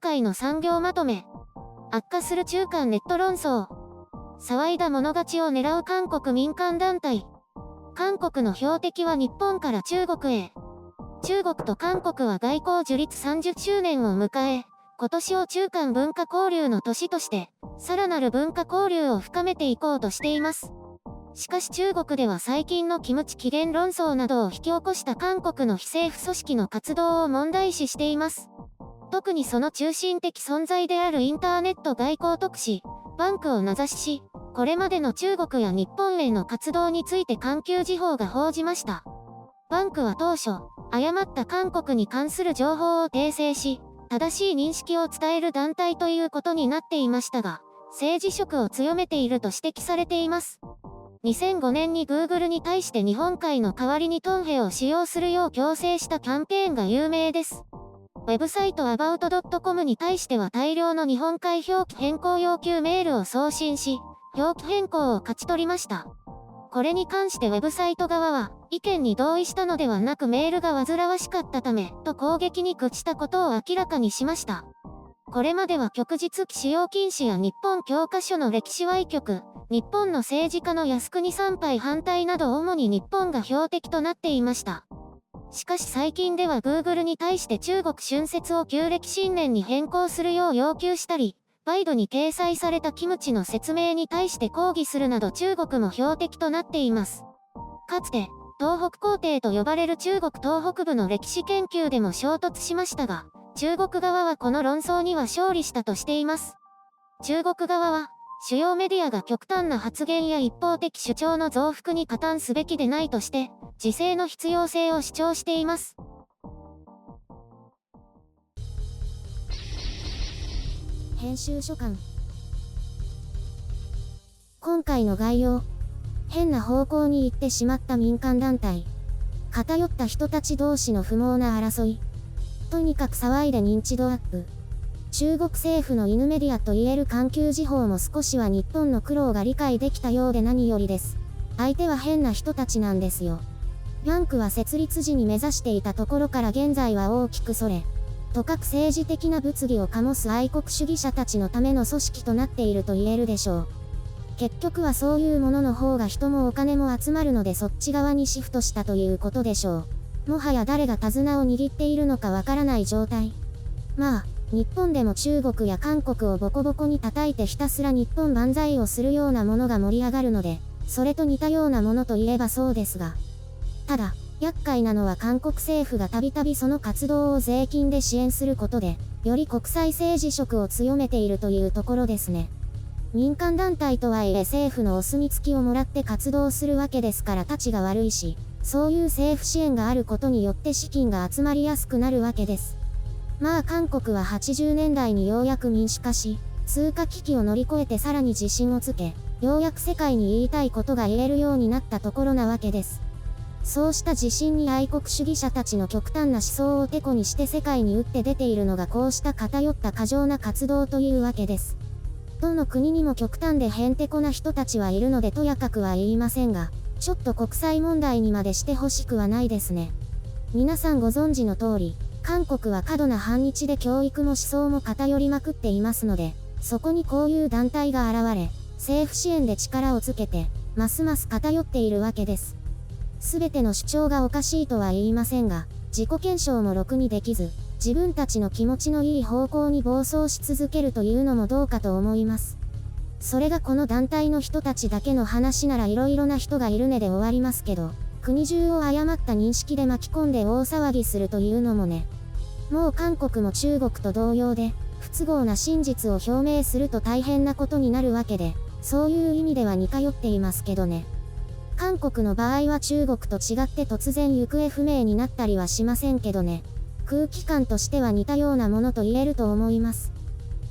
回の産業まとめ。悪化する中韓ネット論争。騒いだ者勝ちを狙う韓国民間団体。韓国の標的は日本から中国へ。中国と韓国は外交樹立30周年を迎え、今年を中韓文化交流の年として、さらなる文化交流を深めていこうとしています。しかし中国では最近のキムチ起源論争などを引き起こした韓国の非政府組織の活動を問題視しています。特にその中心的存在であるインターネット外交特使、バンクを名指しし、これまでの中国や日本への活動について環球時報が報じました。バンクは当初、誤った韓国に関する情報を訂正し、正しい認識を伝える団体ということになっていましたが、政治色を強めていると指摘されています。2005年に Google に対して日本海の代わりにトンヘを使用するよう強制したキャンペーンが有名です。ウェブサイト about.com に対しては大量の日本海表記変更要求メールを送信し、表記変更を勝ち取りました。これに関してウェブサイト側は、意見に同意したのではなくメールが煩わしかったため、と攻撃に屈したことを明らかにしました。これまでは旭日旗使用禁止や日本教科書の歴史歪曲、日本の政治家の靖国参拝反対など主に日本が標的となっていました。しかし最近では Google に対して中国春節を旧暦新年に変更するよう要求したり、バイドに掲載されたキムチの説明に対して抗議するなど中国も標的となっています。かつて、東北皇帝と呼ばれる中国東北部の歴史研究でも衝突しましたが、中国側はこの論争には勝利したとしています。中国側は、主要メディアが極端な発言や一方的主張の増幅に加担すべきでないとして、自制の必要性を主張しています。編集書簡。今回の概要。変な方向に行ってしまった民間団体。偏った人たち同士の不毛な争い。とにかく騒いで認知度アップ。中国政府の犬メディアといえる環球時報も少しは日本の苦労が理解できたようで何よりです。相手は変な人たちなんですよ。バンクは設立時に目指していたところから現在は大きくそれ、とかく政治的な物議を醸す愛国主義者たちのための組織となっていると言えるでしょう。結局はそういうものの方が人もお金も集まるのでそっち側にシフトしたということでしょう。もはや誰が手綱を握っているのかわからない状態。まあ、日本でも中国や韓国をボコボコに叩いてひたすら日本万歳をするようなものが盛り上がるので、それと似たようなものといえばそうですが。ただ、厄介なのは韓国政府がたびたびその活動を税金で支援することで、より国際政治色を強めているというところですね。民間団体とはいえ政府のお墨付きをもらって活動するわけですからたちが悪いし、そういう政府支援があることによって資金が集まりやすくなるわけです。まあ韓国は80年代にようやく民主化し、通貨危機を乗り越えてさらに自信をつけ、ようやく世界に言いたいことが言えるようになったところなわけです。そうした自信に愛国主義者たちの極端な思想をテコにして世界に打って出ているのがこうした偏った過剰な活動というわけです。どの国にも極端でへんてこな人たちはいるのでとやかくは言いませんが、ちょっと国際問題にまでしてほしくはないですね。皆さんご存知の通り、韓国は過度な反日で教育も思想も偏りまくっていますので、そこにこういう団体が現れ、政府支援で力をつけて、ますます偏っているわけです。すべての主張がおかしいとは言いませんが、自己検証もろくにできず、自分たちの気持ちのいい方向に暴走し続けるというのもどうかと思います。それがこの団体の人たちだけの話なら色々な人がいるねで終わりますけど、国中を誤った認識で巻き込んで大騒ぎするというのもね。もう韓国も中国と同様で、不都合な真実を表明すると大変なことになるわけで、そういう意味では似通っていますけどね。韓国の場合は中国と違って突然行方不明になったりはしませんけどね。空気感としては似たようなものと言えると思います。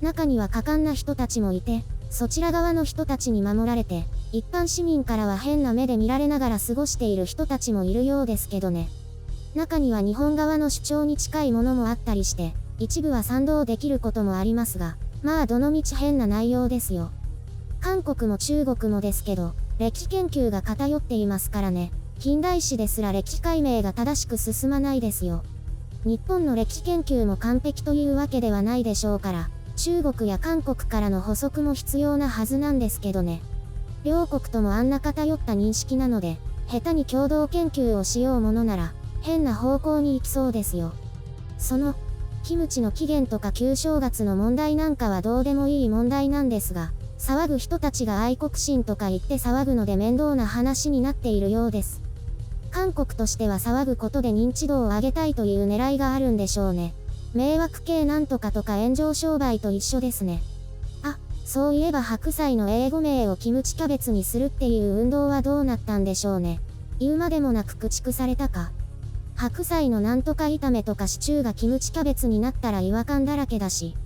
中には果敢な人たちもいて、そちら側の人たちに守られて、一般市民からは変な目で見られながら過ごしている人たちもいるようですけどね。中には日本側の主張に近いものもあったりして、一部は賛同できることもありますが、まあどのみち変な内容ですよ。韓国も中国もですけど、歴史研究が偏っていますからね。近代史ですら歴史解明が正しく進まないですよ。日本の歴史研究も完璧というわけではないでしょうから、中国や韓国からの補足も必要なはずなんですけどね。両国ともあんな偏った認識なので、下手に共同研究をしようものなら、変な方向に行きそうですよ。キムチの起源とか旧正月の問題なんかはどうでもいい問題なんですが、騒ぐ人たちが愛国心とか言って騒ぐので面倒な話になっているようです。韓国としては騒ぐことで認知度を上げたいという狙いがあるんでしょうね。迷惑系なんとかとか炎上商売と一緒ですね。あ、そういえば白菜の英語名をキムチキャベツにするっていう運動はどうなったんでしょうね。言うまでもなく駆逐されたか。白菜のなんとか炒めとかシチューがキムチキャベツになったら違和感だらけだし。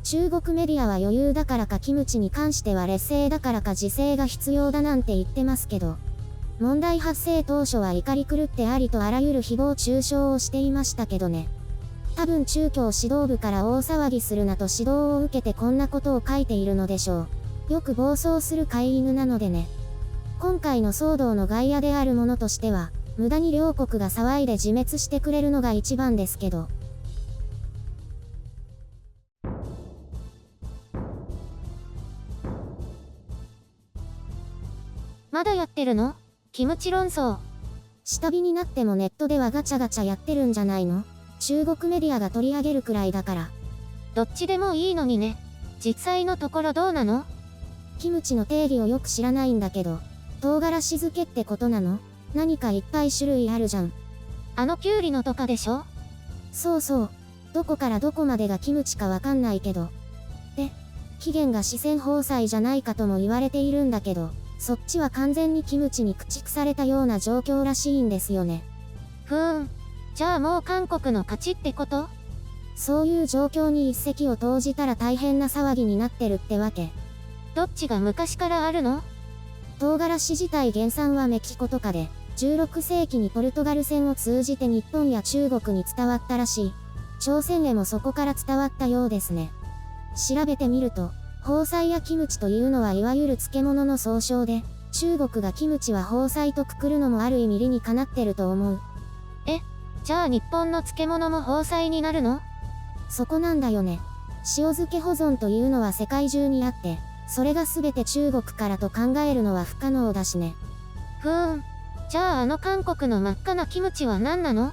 中国メディアは余裕だからかキムチに関しては劣勢だからか自制が必要だなんて言ってますけど。問題発生当初は怒り狂ってありとあらゆる誹謗中傷をしていましたけどね。多分中共指導部から大騒ぎするなと指導を受けてこんなことを書いているのでしょう。よく暴走する飼い犬なのでね。今回の騒動の外野であるものとしては、無駄に両国が騒いで自滅してくれるのが一番ですけど。まだやってるの？キムチ論争。下火になってもネットではガチャガチャやってるんじゃないの？中国メディアが取り上げるくらいだから。どっちでもいいのにね。実際のところどうなの？キムチの定義をよく知らないんだけど、唐辛子漬けってことなの？何かいっぱい種類あるじゃん。キュウリのとかでしょ？そうそう。どこからどこまでがキムチかわかんないけど。で、起源が四川包菜じゃないかとも言われているんだけど、そっちは完全にキムチに駆逐されたような状況らしいんですよね。じゃあもう韓国の勝ちってこと？そういう状況に一石を投じたら大変な騒ぎになってるってわけ。どっちが昔からあるの？唐辛子自体原産はメキシコとかで、16世紀にポルトガル船を通じて日本や中国に伝わったらしい。朝鮮へもそこから伝わったようですね。調べてみると、包菜やキムチというのはいわゆる漬物の総称で、中国がキムチは包菜とくくるのもある意味理にかなってると思う。じゃあ日本の漬物も包菜になるの？そこなんだよね。塩漬け保存というのは世界中にあって、それが全て中国からと考えるのは不可能だしね。じゃあ韓国の真っ赤なキムチは何なの？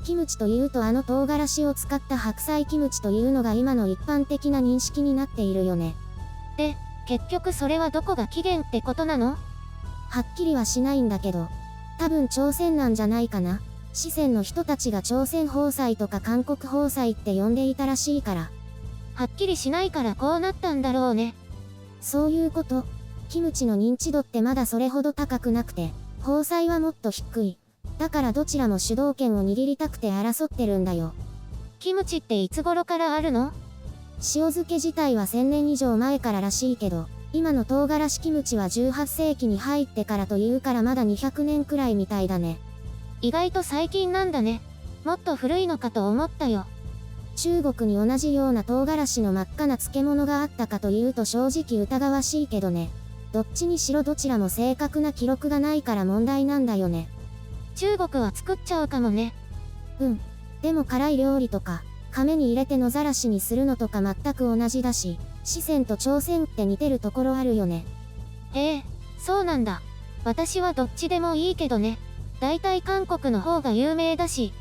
キムチというと唐辛子を使った白菜キムチというのが今の一般的な認識になっているよね。で、結局それはどこが起源ってことなの？はっきりはしないんだけど、多分朝鮮なんじゃないかな。四川の人たちが朝鮮包菜とか韓国包菜って呼んでいたらしいから。はっきりしないからこうなったんだろうね。そういうこと。キムチの認知度ってまだそれほど高くなくて、包菜はもっと低い。だからどちらも主導権を握りたくて争ってるんだよ。キムチっていつ頃からあるの？塩漬け自体は1000年以上前かららしいけど、今の唐辛子キムチは18世紀に入ってからというからまだ200年くらいみたいだね。意外と最近なんだね。もっと古いのかと思ったよ。中国に同じような唐辛子の真っ赤な漬物があったかというと正直疑わしいけどね。どっちにしろどちらも正確な記録がないから問題なんだよね。中国は作っちゃうかもね。でも辛い料理とか、亀に入れて野ざらしにするのとか全く同じだし、四川と朝鮮って似てるところあるよね。へえ、そうなんだ。私はどっちでもいいけどね。だいたい韓国の方が有名だし。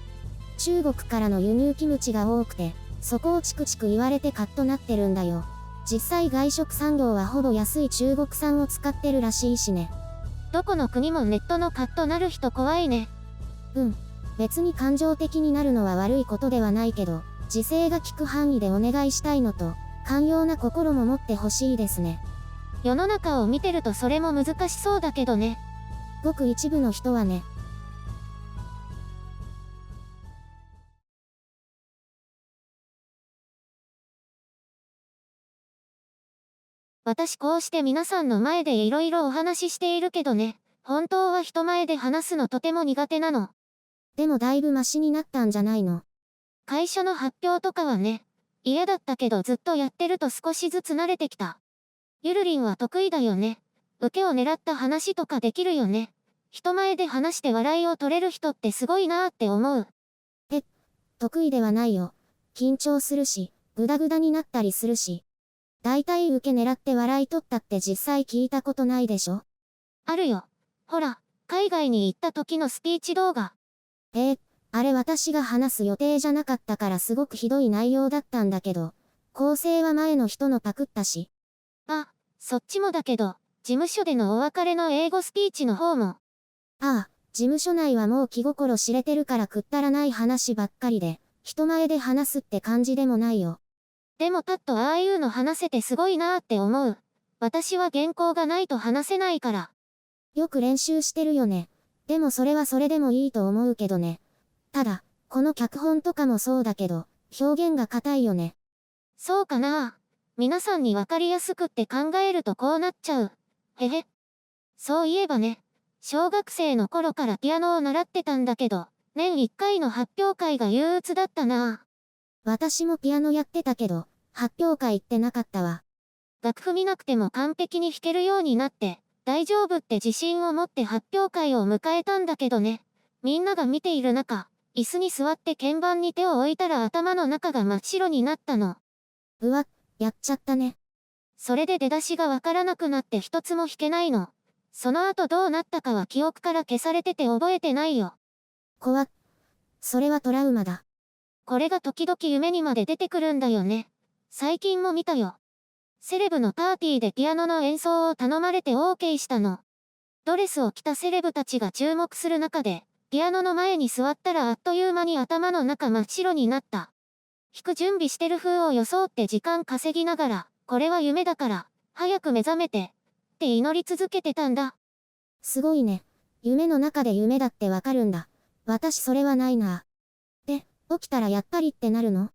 中国からの輸入キムチが多くて、そこをチクチク言われてカッとなってるんだよ。実際外食産業はほぼ安い中国産を使ってるらしいしね。どこの国もネットのカッとなる人怖いね。別に感情的になるのは悪いことではないけど、自制が効く範囲でお願いしたいのと、寛容な心も持ってほしいですね。世の中を見てるとそれも難しそうだけどね。ごく一部の人はね。私こうして皆さんの前でいろいろお話ししているけどね、本当は人前で話すのとても苦手なの。でもだいぶマシになったんじゃないの？会社の発表とかはね、嫌だったけどずっとやってると少しずつ慣れてきた。ゆるりんは得意だよね。受けを狙った話とかできるよね。人前で話して笑いを取れる人ってすごいなーって思う。得意ではないよ。緊張するし、グダグダになったりするし。だいたい受け狙って笑い取ったって実際聞いたことないでしょ？あるよ。ほら、海外に行った時のスピーチ動画。あれ私が話す予定じゃなかったからすごくひどい内容だったんだけど、構成は前の人のパクったし。あ、そっちもだけど、事務所でのお別れの英語スピーチの方も。ああ、事務所内はもう気心知れてるからくったらない話ばっかりで、人前で話すって感じでもないよ。でもパッとああいうの話せてすごいなーって思う。私は原稿がないと話せないから。よく練習してるよね。でもそれはそれでもいいと思うけどね。ただ、この脚本とかもそうだけど、表現が硬いよね。そうかな。皆さんにわかりやすくって考えるとこうなっちゃう。へへ。そういえばね、小学生の頃からピアノを習ってたんだけど、年1回の発表会が憂鬱だったな。私もピアノやってたけど、発表会行ってなかったわ。楽譜見なくても完璧に弾けるようになって、大丈夫って自信を持って発表会を迎えたんだけどね。みんなが見ている中、椅子に座って鍵盤に手を置いたら頭の中が真っ白になったの。うわ、やっちゃったね。それで出だしがわからなくなって一つも弾けないの。その後どうなったかは記憶から消されてて覚えてないよ。怖っ。それはトラウマだ。これが時々夢にまで出てくるんだよね。最近も見たよ。セレブのパーティーでピアノの演奏を頼まれて OK したの。ドレスを着たセレブたちが注目する中で、ピアノの前に座ったらあっという間に頭の中真っ白になった。弾く準備してる風を装って時間稼ぎながら、これは夢だから、早く目覚めて、って祈り続けてたんだ。すごいね。夢の中で夢だってわかるんだ。私それはないな。で、起きたらやっぱりってなるの？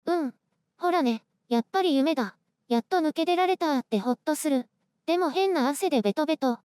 うん。ほらね、やっぱり夢だ。やっと抜け出られたってほっとする。でも変な汗でベトベト。